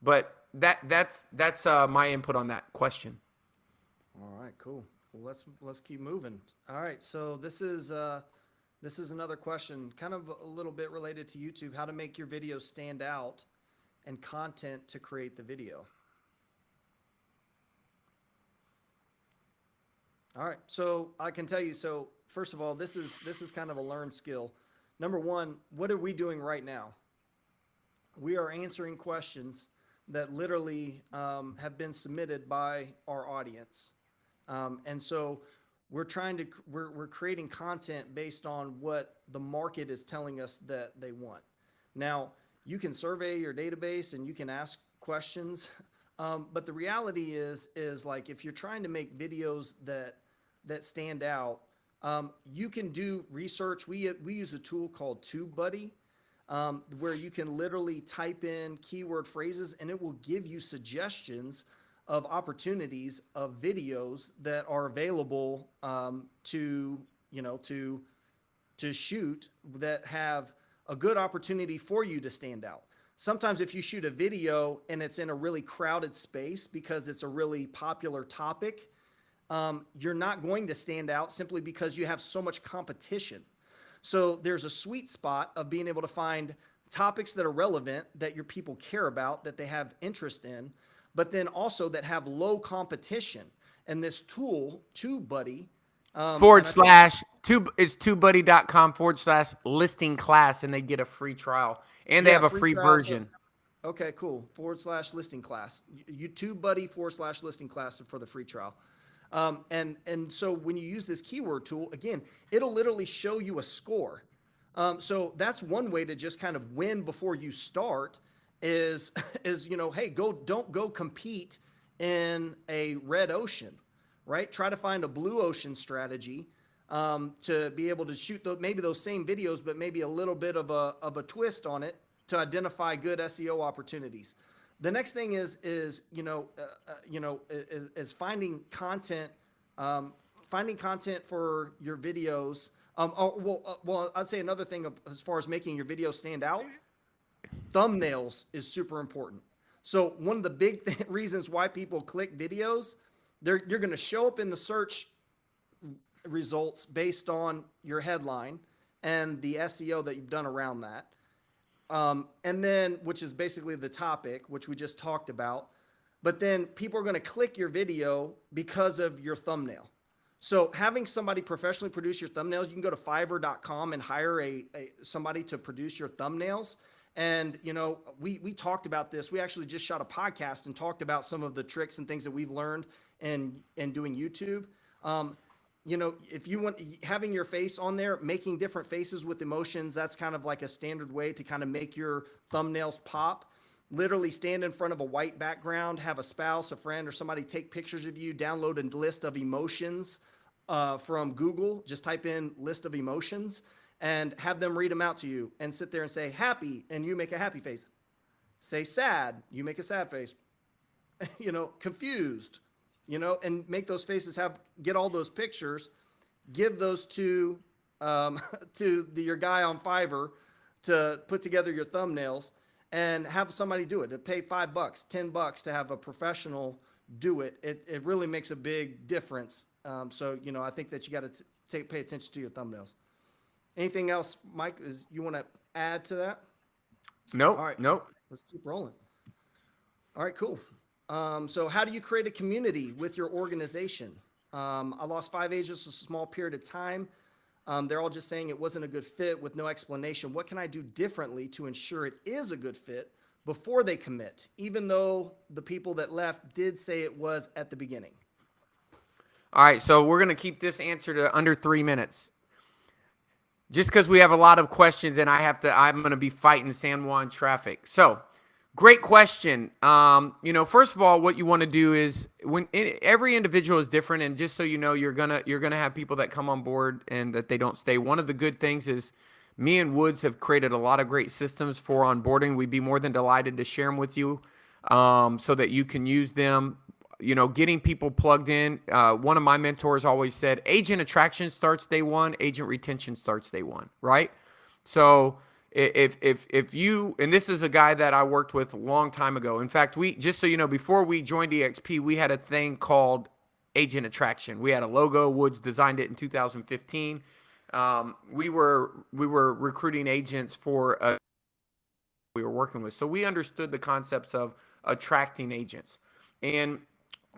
But that's my input on that question. All right, cool. Well, let's keep moving. All right, so this is another question, kind of a little bit related to YouTube, how to make your video stand out and content to create the video. All right, so I can tell you, so first of all, this is kind of a learned skill. Number one, what are we doing right now? We are answering questions that literally have been submitted by our audience. And so we're creating content based on what the market is telling us that they want. Now, you can survey your database and you can ask questions. But the reality is like if you're trying to make videos that stand out, you can do research. We use a tool called TubeBuddy, where you can literally type in keyword phrases and it will give you suggestions of opportunities of videos that are available to to shoot that have a good opportunity for you to stand out. Sometimes if you shoot a video and it's in a really crowded space because it's a really popular topic, you're not going to stand out simply because you have so much competition. So there's a sweet spot of being able to find topics that are relevant, that your people care about, that they have interest in, but then also that have low competition. And this tool, TubeBuddy, Forward slash tube is tubebuddy.com/listing class, and they get a free trial, and they have a free trial. So, version. okay, cool. /listing class. TubeBuddy /listing class for the free trial. And so when you use this keyword tool, again, it'll literally show you a score. So that's one way to just kind of win before you start is hey, don't go compete in a red ocean, right? Try to find a blue ocean strategy to be able to shoot maybe those same videos, but maybe a little bit of a twist on it to identify good SEO opportunities. The next thing is finding content, for your videos. I'd say another thing as far as making your video stand out, thumbnails is super important. So one of the big reasons why people click videos, you're going to show up in the search results based on your headline and the SEO that you've done around that. And then, which is basically the topic, which we just talked about. But then people are going to click your video because of your thumbnail. So having somebody professionally produce your thumbnails, you can go to fiverr.com and hire somebody to produce your thumbnails. And, we talked about this. We actually just shot a podcast and talked about some of the tricks and things that we've learned in doing YouTube. If you want having your face on there, making different faces with emotions, that's kind of like a standard way to kind of make your thumbnails pop. Literally stand in front of a white background, have a spouse, a friend, or somebody take pictures of you, download a list of emotions from Google. Just type in list of emotions and have them read them out to you and sit there and say happy, and you make a happy face. Say sad, you make a sad face. Confused. And make those faces get all those pictures, give those to your guy on Fiverr to put together your thumbnails, and have somebody do it. To pay $5, $10 to have a professional do it. It really makes a big difference. So I think that you got to pay attention to your thumbnails. Anything else, Mike? You want to add to that? Nope. All right. Nope. Let's keep rolling. All right. Cool. So how do you create a community with your organization? I lost 5 agents in a small period of time. They're all just saying it wasn't a good fit with no explanation. What can I do differently to ensure it is a good fit before they commit, even though the people that left did say it was at the beginning? All right, so we're going to keep this answer to under 3 minutes. Just because we have a lot of questions and I'm going to be fighting San Juan traffic. So, great question. First of all, what you want to do is every individual is different, and just so you know, you're gonna have people that come on board and that they don't stay. One of the good things is me and Woods have created a lot of great systems for onboarding. We'd be more than delighted to share them with you, so that you can use them. Getting people plugged in. One of my mentors always said, agent attraction starts day one, agent retention starts day one, right? So if you, and this is a guy that I worked with a long time ago. In fact, just so you know, before we joined EXP, we had a thing called agent attraction. We had a logo. Woods designed it in 2015. We were recruiting agents for we were working with. So we understood the concepts of attracting agents. And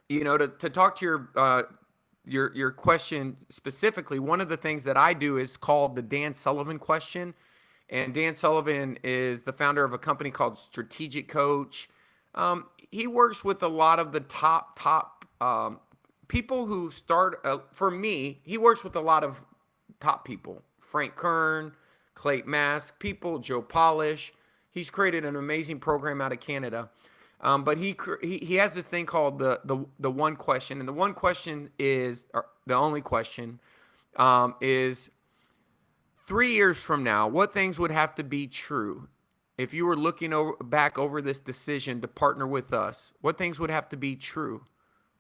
to talk to your question specifically, one of the things that I do is called the Dan Sullivan question. And Dan Sullivan is the founder of a company called Strategic Coach. He works with a lot of the top people who start. For me, he works with a lot of top people: Frank Kern, Clayton Mask, Joe Polish. He's created an amazing program out of Canada. But he has this thing called the one question, and the one question is, or the only question, is 3 years from now, what things would have to be true if you were looking back over this decision to partner with us? What things would have to be true,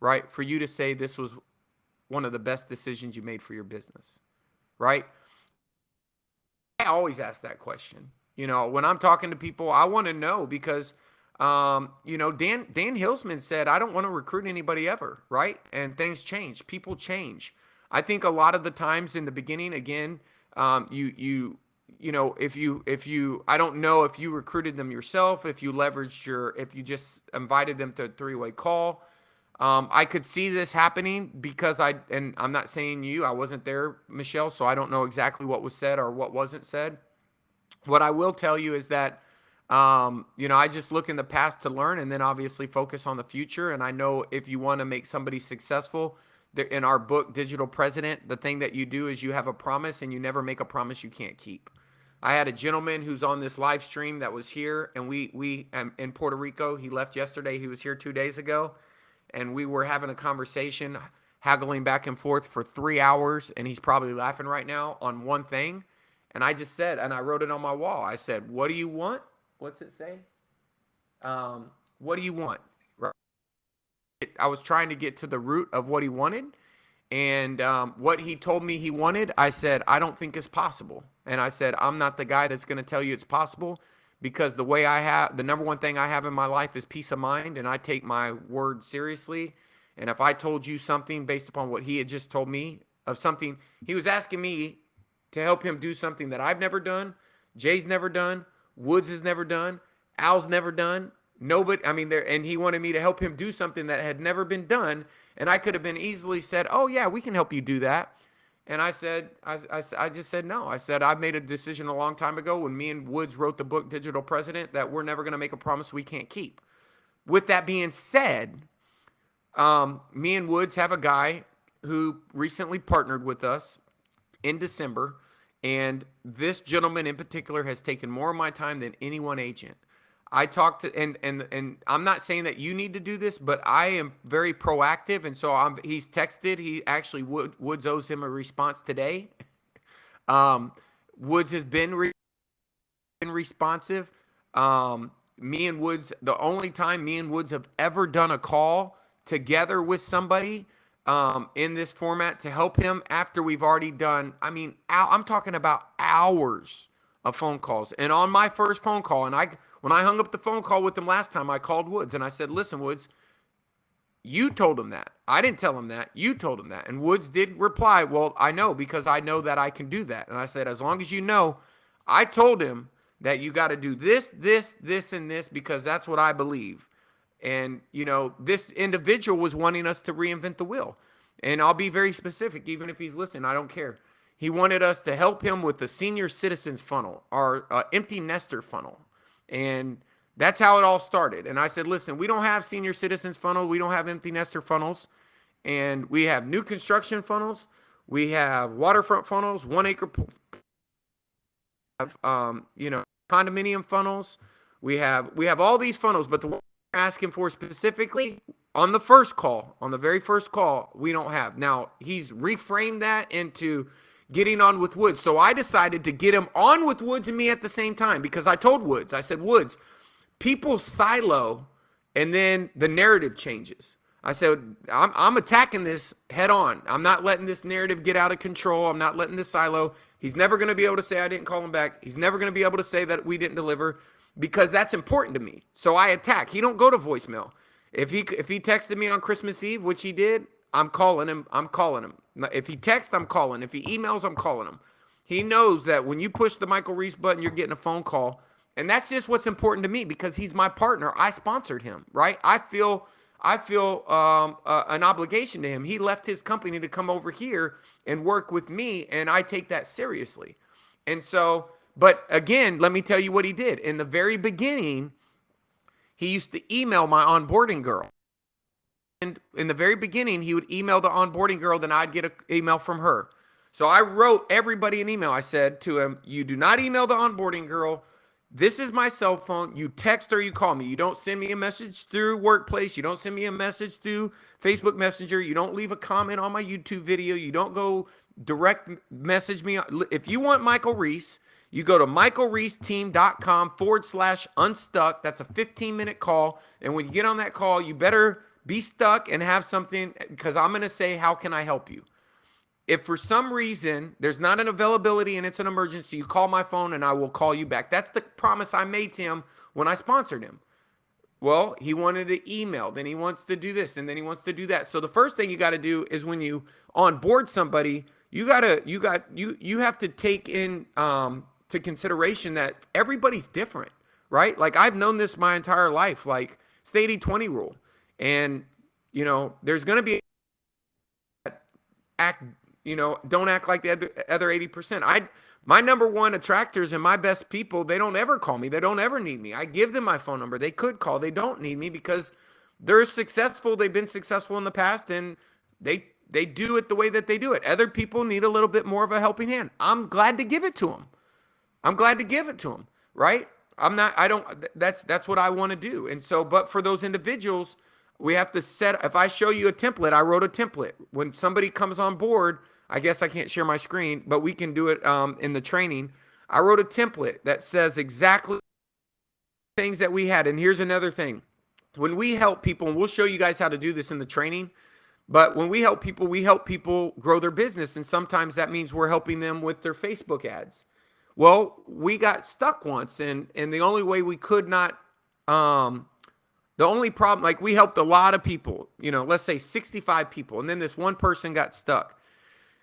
right, for you to say this was one of the best decisions you made for your business, right? I always ask that question. When I'm talking to people, I want to know because, Dan Hillsman said, I don't want to recruit anybody ever, right? And things change. People change. I think a lot of the times in the beginning, again, if you, I don't know if you recruited them yourself, if you if you just invited them to a three-way call. I could see this happening because and I'm not saying I wasn't there, Michelle, so I don't know exactly what was said or what wasn't said. What I will tell you is that, I just look in the past to learn and then obviously focus on the future. And I know if you want to make somebody successful, in our book, Digital President, the thing that you do is you have a promise and you never make a promise you can't keep. I had a gentleman who's on this live stream that was here, and we in Puerto Rico. He left yesterday. He was here 2 days ago. And we were having a conversation, haggling back and forth for 3 hours, and he's probably laughing right now on one thing. And I just said, and I wrote it on my wall, I said, what do you want? What's it say? What do you want? Right. I was trying to get to the root of what he wanted. And what he told me he wanted, I said, I don't think it's possible. And I said, I'm not the guy that's going to tell you it's possible. Because the number one thing I have in my life is peace of mind, and I take my word seriously. And if I told you something based upon what he had just told me of something, he was asking me to help him do something that I've never done, Jay's never done, Woods has never done, Al's never done. Nobody, and he wanted me to help him do something that had never been done. And I could have been easily said, oh yeah, we can help you do that. And I said, I just said no. I said, I've made a decision a long time ago when me and Woods wrote the book, Digital President, that we're never going to make a promise we can't keep. With that being said, me and Woods have a guy who recently partnered with us in December. And this gentleman in particular has taken more of my time than any one agent. I talked to, and I'm not saying that you need to do this, but I am very proactive. And so he's texted. He actually, Woods owes him a response today. Woods has been responsive. Me and Woods, the only time me and Woods have ever done a call together with somebody in this format to help him after we've already done, I'm talking about hours of phone calls. And on my first phone call, when I hung up the phone call with him last time, I called Woods and I said, listen, Woods, you told him that. I didn't tell him that. You told him that. And Woods did reply, well, I know, because I know that I can do that. And I said, as long as you know, I told him that you got to do this, and this, because that's what I believe. And, this individual was wanting us to reinvent the wheel. And I'll be very specific, even if he's listening, I don't care. He wanted us to help him with the senior citizens funnel, our empty nester funnel. And that's how it all started. And I said, listen, we don't have senior citizens funnel. We don't have empty nester funnels. And we have new construction funnels. We have waterfront funnels, 1 acre, condominium funnels. We have all these funnels, but the one we're asking for specifically on the very first call, we don't have. Now, he's reframed that into getting on with Woods. So I decided to get him on with Woods and me at the same time, because I told Woods, I said, Woods, people silo and then the narrative changes. I said, I'm attacking this head on. I'm not letting this narrative get out of control. I'm not letting this silo. He's never going to be able to say I didn't call him back. He's never going to be able to say that we didn't deliver, because that's important to me. So I attack. He don't go to voicemail. If he texted me on Christmas Eve, which he did, I'm calling him. If he texts, I'm calling. If he emails, I'm calling him. He knows that when you push the Michael Reese button, you're getting a phone call. And that's just what's important to me, because he's my partner. I sponsored him, right? I feel an obligation to him. He left his company to come over here and work with me, and I take that seriously. And so, but again, let me tell you what he did. In the very beginning, he used to email my onboarding girl. And in the very beginning, he would email the onboarding girl, then I'd get an email from her. So I wrote everybody an email. I said to him, you do not email the onboarding girl. This is my cell phone. You text or you call me. You don't send me a message through Workplace. You don't send me a message through Facebook Messenger. You don't leave a comment on my YouTube video. You don't go direct message me. If you want Michael Reese, you go to michaelreeseteam.com/unstuck. That's a 15-minute call. And when you get on that call, you better be stuck and have something, because I'm going to say, how can I help you? If for some reason there's not an availability and it's an emergency, you call my phone and I will call you back. That's the promise I made to him when I sponsored him. Well, he wanted to email, then he wants to do this, and then he wants to do that. So the first thing you got to do is, when you onboard somebody, you have to take in to consideration that everybody's different, right? Like, I've known this my entire life, like, it's the 80-20 rule. And there's going to be don't act like the other 80%. My number one attractors and my best people, they don't ever call me. They don't ever need me. I give them my phone number. They could call. They don't need me because they're successful. They've been successful in the past, and they do it the way that they do it. Other people need a little bit more of a helping hand. I'm glad to give it to them. Right? That's what I want to do. And so, but for those individuals, we have to if I show you a template, I wrote a template. When somebody comes on board, I guess I can't share my screen, but we can do it in the training. I wrote a template that says exactly things that we had. And here's another thing. When we help people, and we'll show you guys how to do this in the training, but when we help people grow their business. And sometimes that means we're helping them with their Facebook ads. Well, we got stuck once, and the only way we could not, the only problem, like, we helped a lot of people, let's say 65 people. And then this one person got stuck.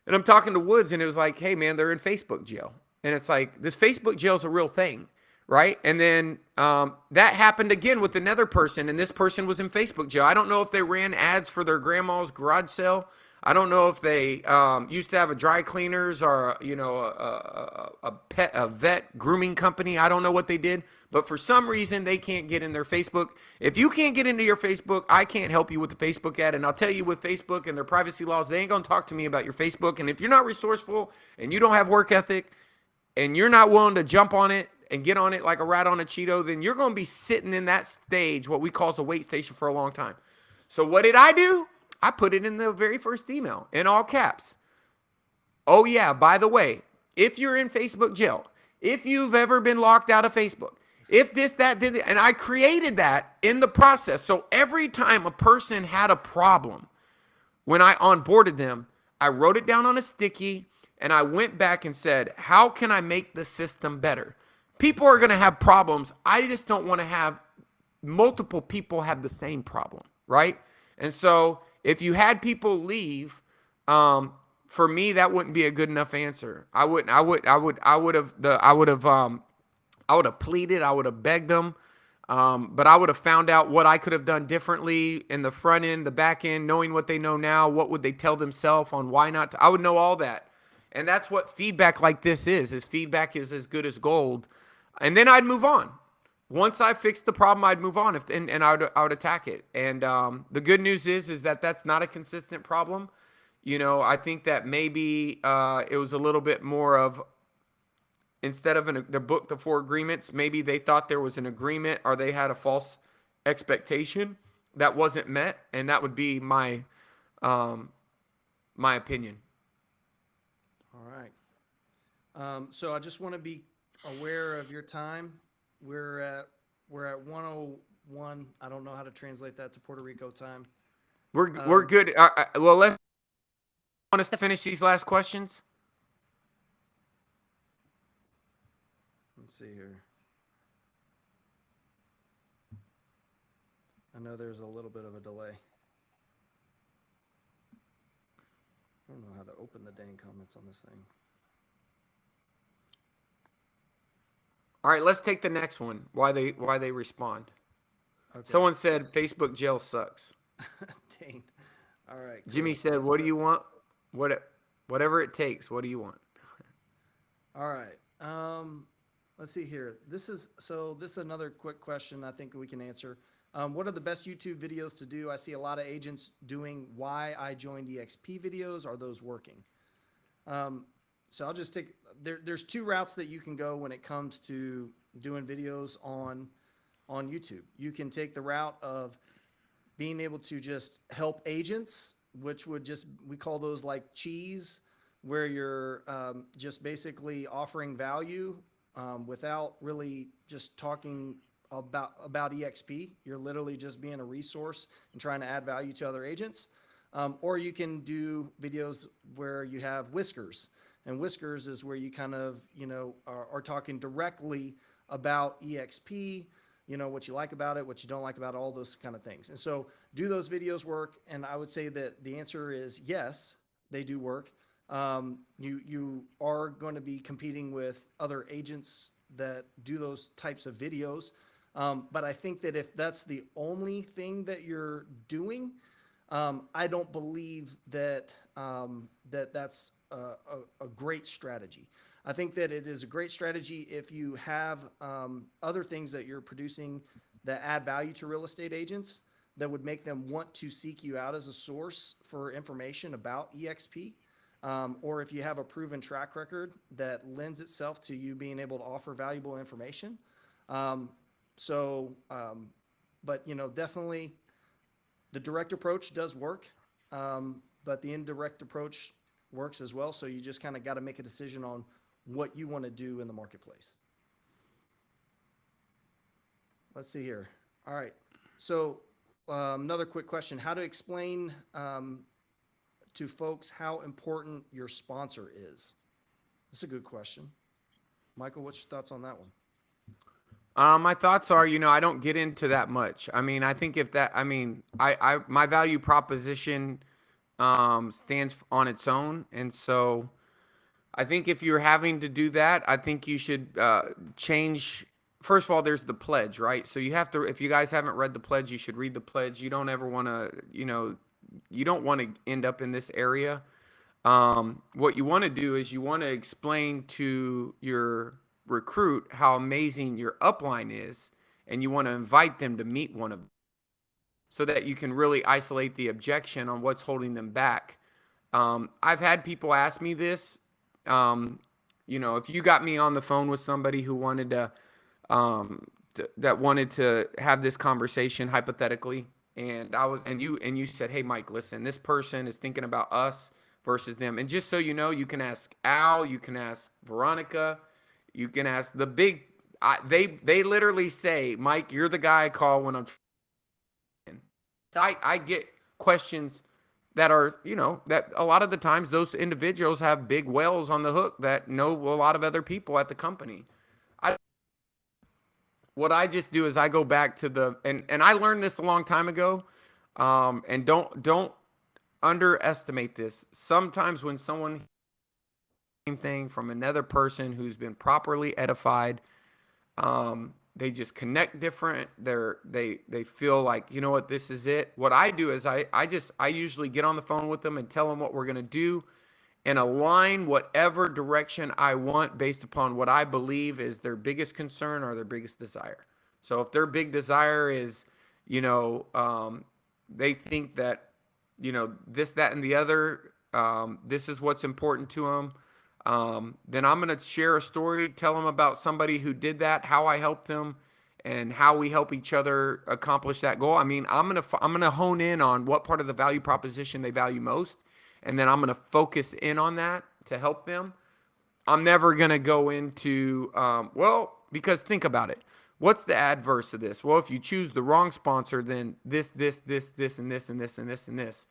And I'm talking to Woods, and it was like, hey, man, they're in Facebook jail. And it's like, this Facebook jail is a real thing, right? And then that happened again with another person, and this person was in Facebook jail. I don't know if they ran ads for their grandma's garage sale. I don't know if they used to have a dry cleaners or a vet grooming company. I don't know what they did, but for some reason they can't get in their Facebook. If you can't get into your Facebook, I can't help you with the Facebook ad. And I'll tell you, with Facebook and their privacy laws, they ain't gonna talk to me about your Facebook. And if you're not resourceful and you don't have work ethic and you're not willing to jump on it and get on it like a rat on a Cheeto, then you're gonna be sitting in that stage, what we call a wait station, for a long time. So what did I do? I put it in the very first email in all caps. Oh yeah, by the way, if you're in Facebook jail, if you've ever been locked out of Facebook, if this, that, did it, and I created that in the process. So every time a person had a problem, when I onboarded them, I wrote it down on a sticky and I went back and said, how can I make the system better? People are going to have problems. I just don't want to have multiple people have the same problem, right? And so if you had people leave, for me, that wouldn't be a good enough answer. I would have pleaded, I would have begged them, but I would have found out what I could have done differently in the front end, the back end, knowing what they know now. What would they tell themselves on why not? I would know all that, and that's what feedback like this is. Is feedback is as good as gold, and then I'd move on. Once I fixed the problem, I'd move on, and I would attack it. And the good news is that that's not a consistent problem. I think that maybe it was a little bit more of, instead of the book, the 4 agreements, maybe they thought there was an agreement, or they had a false expectation that wasn't met, and that would be my opinion. All right. So I just want to be aware of your time. We're at 101. I don't know how to translate that to Puerto Rico time. We're good. Well, let's want us to finish these last questions. Let's see here. I know there's a little bit of a delay. I don't know how to open the dang comments on this thing. All right, let's take the next one. Why they respond. Okay. Someone said Facebook jail sucks. Dang. All right. Cool. Jimmy said, "What do you want? Whatever it takes. What do you want?" All right. Let's see here. This is another quick question I think we can answer. What are the best YouTube videos to do? I see a lot of agents doing why I joined EXP videos. Are those working? So I'll just take, there's 2 routes that you can go when it comes to doing videos on YouTube. You can take the route of being able to just help agents, which would just, we call those like cheese, where you're just basically offering value without really just talking about EXP. You're literally just being a resource and trying to add value to other agents. Or you can do videos where you have whiskers, and whiskers is where you kind of, are talking directly about EXP, what you like about it, what you don't like about it, all those kind of things. And so, do those videos work? And I would say that the answer is yes, they do work. You are going to be competing with other agents that do those types of videos. But I think that if that's the only thing that you're doing, I don't believe that that's a great strategy. I think that it is a great strategy if you have other things that you're producing that add value to real estate agents that would make them want to seek you out as a source for information about EXP. Or if you have a proven track record that lends itself to you being able to offer valuable information. But definitely the direct approach does work, but the indirect approach works as well. So you just kind of got to make a decision on what you want to do in the marketplace. Let's see here. All right. So another quick question: how to explain to folks how important your sponsor is? That's a good question. Michael, what's your thoughts on that one? My thoughts are, I don't get into that much. I mean, I think if that, I mean, my value proposition stands on its own, and so I think if you're having to do that, I think you should change. First of all, there's the pledge, right? So you have to. If you guys haven't read the pledge, you should read the pledge. You don't ever want to, you don't want to end up in this area. What you want to do is you want to explain to your recruit how amazing your upline is, and you want to invite them to meet one of them so that you can really isolate the objection on what's holding them back. I've had people ask me this. If you got me on the phone with somebody who wanted that wanted to have this conversation hypothetically, and you said, "Hey, Mike, listen, this person is thinking about us versus them." And just so you know, you can ask Al, you can ask Veronica, you can ask the big. They literally say, "Mike, you're the guy I call when I'm." So I get questions that are, that a lot of the times those individuals have big whales on the hook that know a lot of other people at the company. What I just do is I go back to and I learned this a long time ago, and don't underestimate this. Sometimes when someone thing from another person who's been properly edified, they just connect different. They feel like, you know what, this is it. What I do is I usually get on the phone with them and tell them what we're gonna do, and align whatever direction I want based upon what I believe is their biggest concern or their biggest desire. So if their big desire is, they think that, this, that, and the other, this is what's important to them, then I'm going to share a story, tell them about somebody who did that, how I helped them, and how we help each other accomplish that goal. I mean, I'm going to hone in on what part of the value proposition they value most, and then I'm going to focus in on that to help them. I'm never going to go into, because think about it. What's the adverse of this? Well, if you choose the wrong sponsor, then this, and this, and this, and this, and this.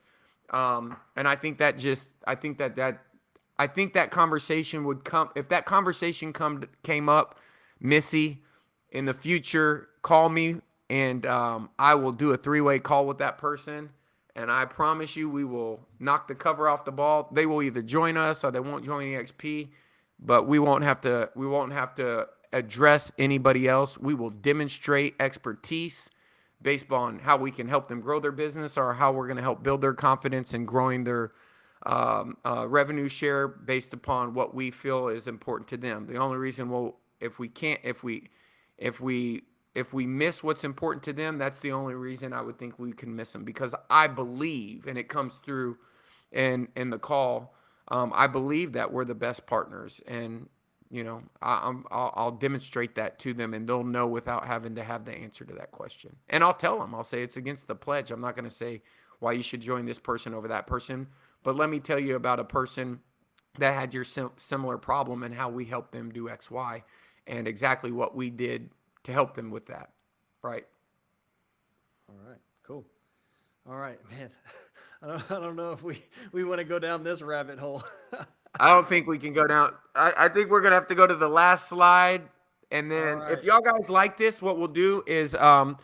And I think I think that conversation would come, if that conversation came up, Missy, in the future, call me, and I will do a 3-way call with that person. And I promise you, we will knock the cover off the ball. They will either join us or they won't join EXP, but we won't have to address anybody else. We will demonstrate expertise based on how we can help them grow their business, or how we're going to help build their confidence in growing their revenue share based upon what we feel is important to them. The only reason if we miss what's important to them, that's the only reason I would think we can miss them, because I believe, and it comes through in the call, I believe that we're the best partners. And, I'll demonstrate that to them, and they'll know without having to have the answer to that question. And I'll tell them, I'll say it's against the pledge. I'm not going to say why you should join this person over that person, but let me tell you about a person that had your similar problem and how we helped them do X, Y, and exactly what we did to help them with that. Right. All right, cool. All right, man. I don't know if we want to go down this rabbit hole. I don't think we can go down. I think we're going to have to go to the last slide. And then All right. if y'all guys like this, what we'll do is we'll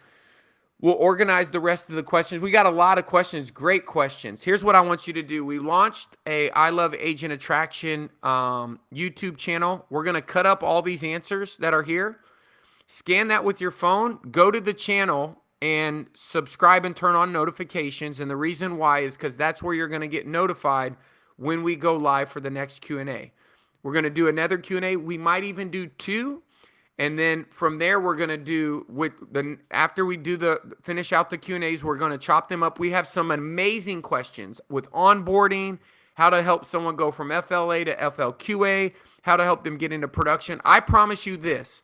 organize the rest of the questions. We got a lot of questions, great questions. Here's what I want you to do. We launched a I Love Agent Attraction YouTube channel. We're going to cut up all these answers that are here. Scan that with your phone. Go to the channel and subscribe and turn on notifications. And the reason why is because that's where you're going to get notified when we go live for the next Q&A. We're going to do another Q&A. We might even do 2. And then from there, we're going to do after we do finish out the Q&As, we're going to chop them up. We have some amazing questions with onboarding, how to help someone go from FLA to FLQA, how to help them get into production. I promise you this.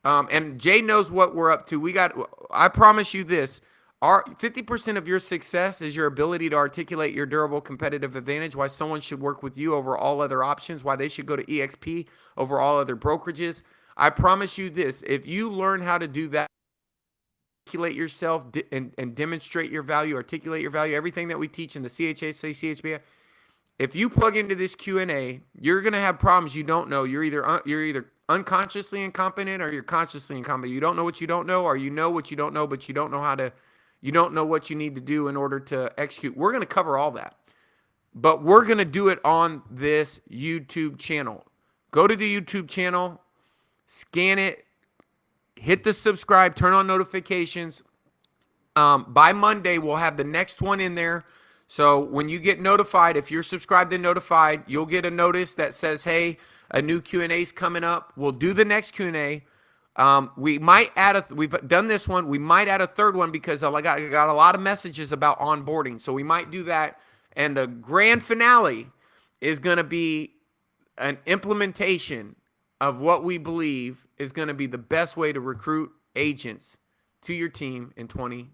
And Jay knows what we're up to. I promise you this. 50% of your success is your ability to articulate your durable competitive advantage, why someone should work with you over all other options, why they should go to EXP over all other brokerages. I promise you this. If you learn how to do that, articulate yourself and demonstrate your value, articulate your value, everything that we teach in the CHSA, CHBA, if you plug into this Q&A, you're going to have problems you don't know. You're either unconsciously incompetent or you're consciously incompetent. You don't know what you don't know, or you know what you don't know, but you don't know what you need to do in order to execute. We're going to cover all that, but we're going to do it on this YouTube channel. Go to the YouTube channel, scan it, hit the subscribe, turn on notifications. By Monday, we'll have the next one in there. So when you get notified, if you're subscribed and notified, you'll get a notice that says, hey, a new Q&A is coming up. We'll do the next Q&A. We might add we've done this one. We might add a third one because I got a lot of messages about onboarding. So we might do that. And the grand finale is going to be an implementation of what we believe is going to be the best way to recruit agents to your team in 2020.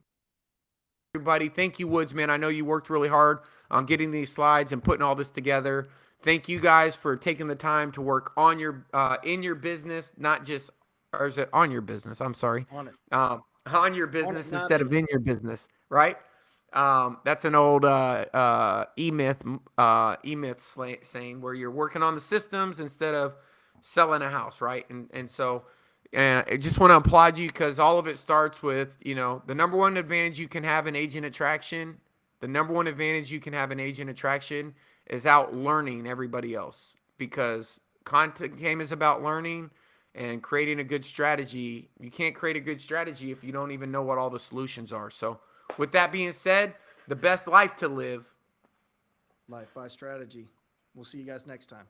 Everybody, thank you, Woods, man. I know you worked really hard on getting these slides and putting all this together. Thank you guys for taking the time to work on your in your business, not just, or is it on your business? I'm sorry. On it. On your business instead of in your business, right? That's an old e-myth saying where you're working on the systems instead of selling a house, right? And so I just want to applaud you because all of it starts with, the number one advantage you can have in agent attraction. The number one advantage you can have in agent attraction is out learning everybody else, because content game is about learning and creating a good strategy. You can't create a good strategy if you don't even know what all the solutions are. So with that being said, the best life to live. Life by strategy. We'll see you guys next time.